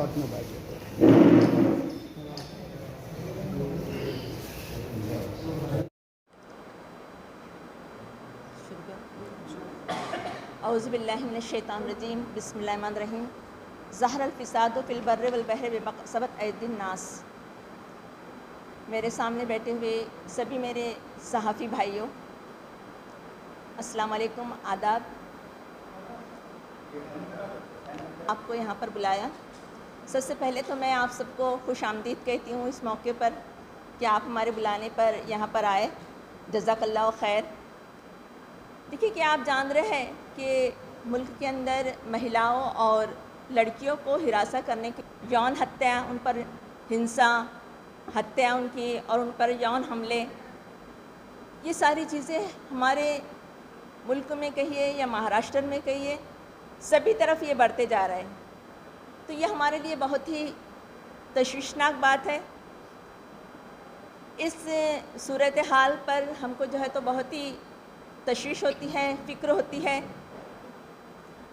साथ में बैठे। औज़ुबिल्लाहिमिनश्शैतानिर्रजीम बिस्मिल्लाहिर्रहमानिर्रहीम ज़हरल फ़िसादु फ़िल बर्रि वल बहरि बिमा कस्सबत अयदिन नास। मेरे सामने बैठे हुए सभी मेरे सहाफ़ी भाइयों, अस्सलाम वालेकुम, आदाब। आपको यहाँ पर बुलाया, सबसे पहले तो मैं आप सबको खुश आमदीद कहती हूँ इस मौके पर कि आप हमारे बुलाने पर यहाँ पर आए। जज़ाकल्लाहु खैर। देखिए कि आप जान रहे हैं कि मुल्क के अंदर महिलाओं और लड़कियों को हिरासत करने की यौन हत्या, उन पर हिंसा, हत्या उनकी और उन पर यौन हमले, ये सारी चीज़ें हमारे मुल्क में कहिए या महाराष्ट्र में कहिए, सभी तरफ ये बढ़ते जा रहे हैं। तो ये हमारे लिए बहुत ही तशवीशनाक बात है। इस सूरत हाल पर हमको जो है तो बहुत ही तशवीश होती है, फ़िक्र होती है।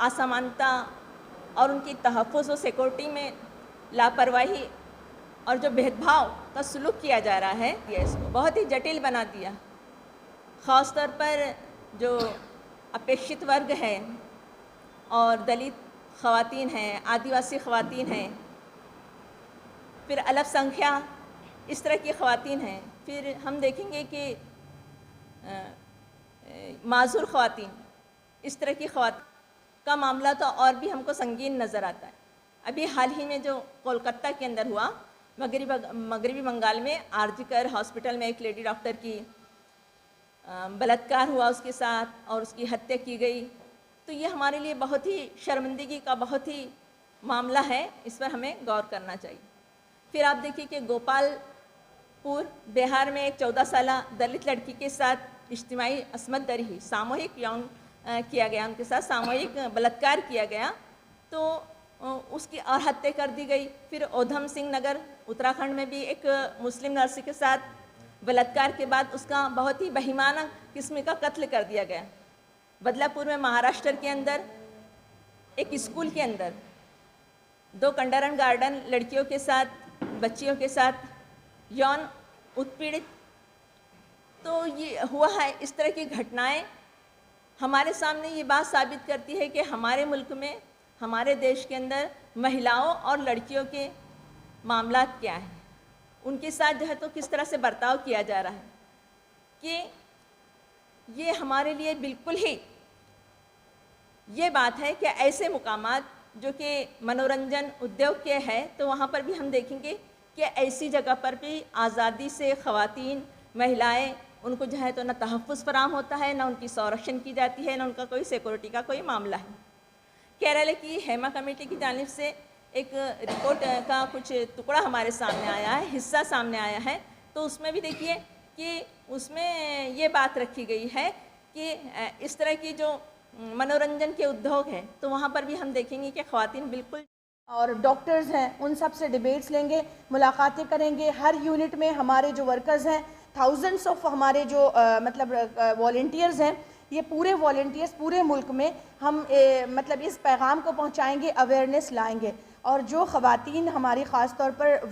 असमानता और उनकी तहफ़्फ़ुज़ और सिक्योरिटी में लापरवाही और जो भेदभाव का सलूक किया जा रहा है, ये इसको बहुत ही जटिल बना दिया। ख़ास तौर पर जो अपेक्षित वर्ग हैं और दलित ख़वातीन हैं, आदिवासी ख़वातीन हैं, फिर अल्पसंख्यक इस तरह की ख़वातीन हैं, फिर हम देखेंगे कि माज़ूर ख़वातीन, इस तरह की ख़वातीन का मामला तो और भी हमको संगीन नज़र आता है। अभी हाल ही में जो कोलकाता के अंदर हुआ, मगरबी बंगाल में आरजीकर हॉस्पिटल में एक लेडी डॉक्टर की बलात्कार हुआ उसके साथ और उसकी हत्या की गई। तो ये हमारे लिए बहुत ही शर्मिंदगी का बहुत ही मामला है, इस पर हमें गौर करना चाहिए। फिर आप देखिए कि गोपालपुर बिहार में एक 14 साला दलित लड़की के साथ इज्तिमाई असमत दरी, सामूहिक यौन किया गया, उनके साथ सामूहिक बलात्कार किया गया, तो उसकी और हत्या कर दी गई। फिर उधम सिंह नगर उत्तराखंड में भी एक मुस्लिम नर्स के साथ बलात्कार के बाद उसका बहुत ही बेईमाना किस्म का कत्ल कर दिया गया। बदलापुर में महाराष्ट्र के अंदर एक स्कूल के अंदर 2 कंडरन गार्डन लड़कियों के साथ, बच्चियों के साथ यौन उत्पीड़ित तो ये हुआ है। इस तरह की घटनाएं हमारे सामने ये बात साबित करती है कि हमारे मुल्क में, हमारे देश के अंदर महिलाओं और लड़कियों के मामला क्या हैं, उनके साथ जो है तो किस तरह से बर्ताव किया जा रहा है, कि ये हमारे लिए बिल्कुल ही ये बात है कि ऐसे मुकामात जो कि मनोरंजन उद्योग के हैं, तो वहाँ पर भी हम देखेंगे कि ऐसी जगह पर भी आज़ादी से ख़वातीन, महिलाएं, उनको जो है तो न तहफ़्फ़ुज़ फराहम होता है, न उनकी संरक्षण की जाती है, न उनका कोई सिक्योरिटी का कोई मामला है। केरल की हेमा कमेटी की जानिब से एक रिपोर्ट का कुछ टुकड़ा हमारे सामने आया है, हिस्सा सामने आया है। तो उसमें भी देखिए कि उसमें ये बात रखी गई है कि इस तरह की जो मनोरंजन के उद्योग हैं, तो वहाँ पर भी हम देखेंगे कि ख़वातीन बिल्कुल, और डॉक्टर्स हैं, उन सब से डिबेट्स लेंगे, मुलाकातें करेंगे। हर यूनिट में हमारे जो वर्कर्स हैं, थाउजेंड्स ऑफ हमारे जो मतलब वॉलंटियर्स हैं, ये पूरे वॉलंटियर्स पूरे मुल्क में हम मतलब इस पैगाम को पहुंचाएंगे, अवेयरनेस लाएंगे। और जो ख़वातीन हमारी ख़ास तौर पर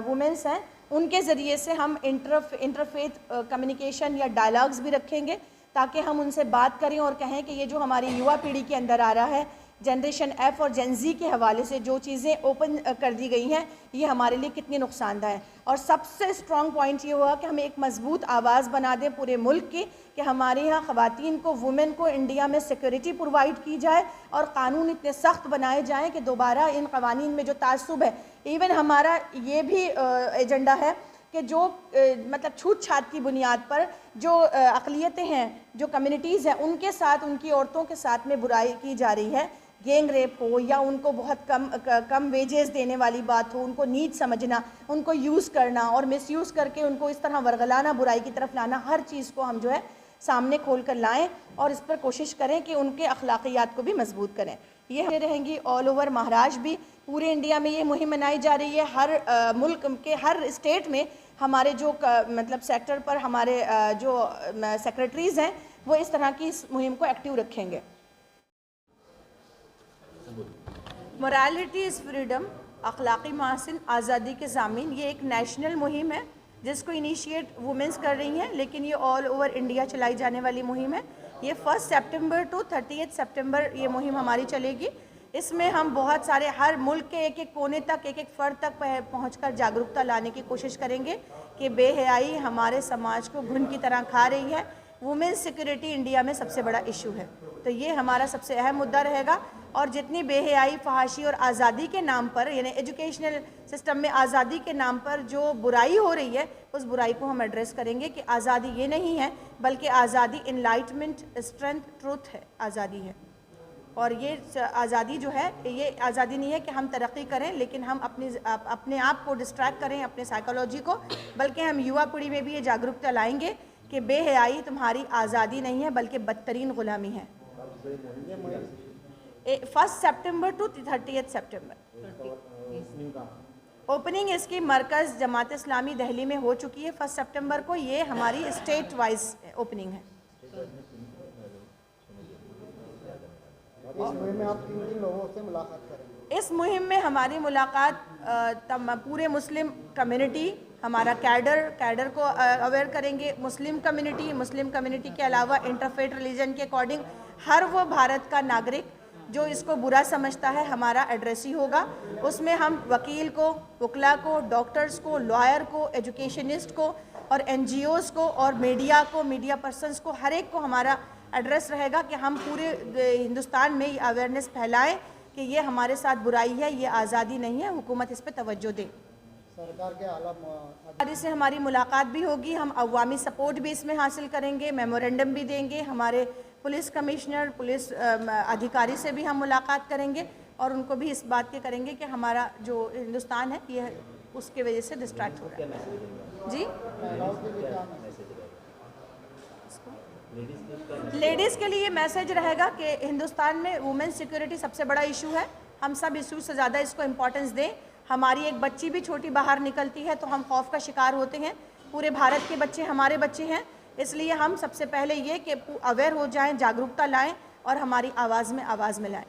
वुमेंस हैं, उनके ज़रिए से हम इंटरफेथ कम्युनिकेशन या डायलॉग्स भी रखेंगे, ताकि हम उनसे बात करें और कहें कि ये जो हमारी युवा पीढ़ी के अंदर आ रहा है, जनरेशन एफ़ और जेन ज़ी के हवाले से जो चीज़ें ओपन कर दी गई हैं, ये हमारे लिए कितनी नुकसानदा है। और सबसे स्ट्रॉन्ग पॉइंट ये हुआ कि हमें एक मजबूत आवाज़ बना दें पूरे मुल्क की, कि हमारे यहाँ ख़वातीन को, वुमेन को इंडिया में सिक्योरिटी प्रोवाइड की जाए और क़ानून इतने सख्त बनाए जाएँ कि दोबारा इन क़वानीन में जो तासुब है, इवन हमारा ये भी एजेंडा है कि जो मतलब छूट छाट की बुनियाद पर जो अक़लियतें हैं, जो कम्युनिटीज़ हैं, उनके साथ, उनकी औरतों के साथ में बुराई की जा रही है, गैंग रेप हो या उनको बहुत कम वेजेस देने वाली बात हो, उनको नीच समझना, उनको यूज़ करना और मिसयूज़ करके उनको इस तरह वरगलाना, बुराई की तरफ लाना, हर चीज़ को हम जो है सामने खोल कर लाएँ और इस पर कोशिश करें कि उनके अखलाकियात को भी मजबूत करें। ये रहेंगी ऑल ओवर महाराष्ट्र भी, पूरे इंडिया में ये मुहिम मनाई जा रही है। हर मुल्क के हर स्टेट में हमारे जो मतलब सेक्टर पर हमारे जो सेक्रेटरीज़ हैं, वो इस तरह की इस मुहिम को एक्टिव रखेंगे। Morality is freedom, अखलाक़ी महासिन आज़ादी के ज़ामीन, ये एक नेशनल मुहिम है जिसको इनिशिएट वुमेंस कर रही हैं, लेकिन ये ऑल ओवर इंडिया चलाई जाने वाली मुहिम है। ये 1 सितंबर टू 30 सितंबर ये मुहिम हमारी चलेगी। इसमें हम बहुत सारे हर मुल्क के एक एक कोने तक, एक एक फ़र्द तक पहुंचकर जागरूकता लाने की कोशिश करेंगे कि बेहयाई हमारे समाज को घुन की तरह खा रही है। वुमेन्स सिक्योरिटी इंडिया में सबसे बड़ा इशू है, तो ये हमारा सबसे अहम मुद्दा रहेगा। और जितनी बेहयाई, फहाशी और आज़ादी के नाम पर, यानी एजुकेशनल सिस्टम में आज़ादी के नाम पर जो बुराई हो रही है, उस बुराई को हम एड्रेस करेंगे कि आज़ादी ये नहीं है, बल्कि आज़ादी इनलाइटमेंट, स्ट्रेंथ, ट्रूथ है, आज़ादी है। और ये आज़ादी जो है, ये आज़ादी नहीं है कि हम तरक्की करें लेकिन हम अपने आप को डिस्ट्रैक्ट करें, अपने साइकोलॉजी को, बल्कि हम युवा पीढ़ी में भी ये जागरूकता लाएंगे कि बेहयाई तुम्हारी आज़ादी नहीं है बल्कि बदतरीन ग़ुलामी है। 1 सितंबर टू 30 सितंबर ओपनिंग इसकी मरकज़ जमात इस्लामी दिल्ली में हो चुकी है 1 सितंबर को। ये हमारी स्टेट वाइज ओपनिंग है। इस मुहिम में आप किन लोगों से मुलाकात करेंगे? इस मुहिम में हमारी मुलाकात पूरे मुस्लिम कम्युनिटी, हमारा कैडर को अवेयर करेंगे। मुस्लिम कम्युनिटी के अलावा इंटरफेथ रिलीजन के अकॉर्डिंग हर वो भारत का नागरिक जो इसको बुरा समझता है, हमारा एड्रेस ही होगा। उसमें हम वकील को, वकला को, डॉक्टर्स को, लॉयर को, एजुकेशनिस्ट को और NGOs को और मीडिया को, मीडिया पर्सनस को, हर एक को हमारा एड्रेस रहेगा कि हम पूरे हिंदुस्तान में ये अवेयरनेस फैलाएं कि ये हमारे साथ बुराई है, ये आज़ादी नहीं है, हुकूमत इस पर तवज्जो दे। सरकार के आला से हमारी मुलाकात भी होगी, हम अवामी सपोर्ट भी इसमें हासिल करेंगे, मेमोरेंडम भी देंगे। हमारे पुलिस कमिश्नर, पुलिस अधिकारी से भी हम मुलाकात करेंगे और उनको भी इस बात के करेंगे कि हमारा जो हिंदुस्तान है ये उसके वजह से डिस्ट्रैक्ट हो रहा है। जी, लेडीज़ के लिए मैसेज रहेगा कि हिंदुस्तान में वुमेन सिक्योरिटी सबसे बड़ा इशू है। हम सब इशू से ज़्यादा इसको इम्पोर्टेंस दें। हमारी एक बच्ची भी छोटी बाहर निकलती है तो हम खौफ का शिकार होते हैं। पूरे भारत के बच्चे हमारे बच्चे हैं, इसलिए हम सबसे पहले ये कि अवेयर हो जाएं, जागरूकता लाएं और हमारी आवाज़ में आवाज़ मिलाएं।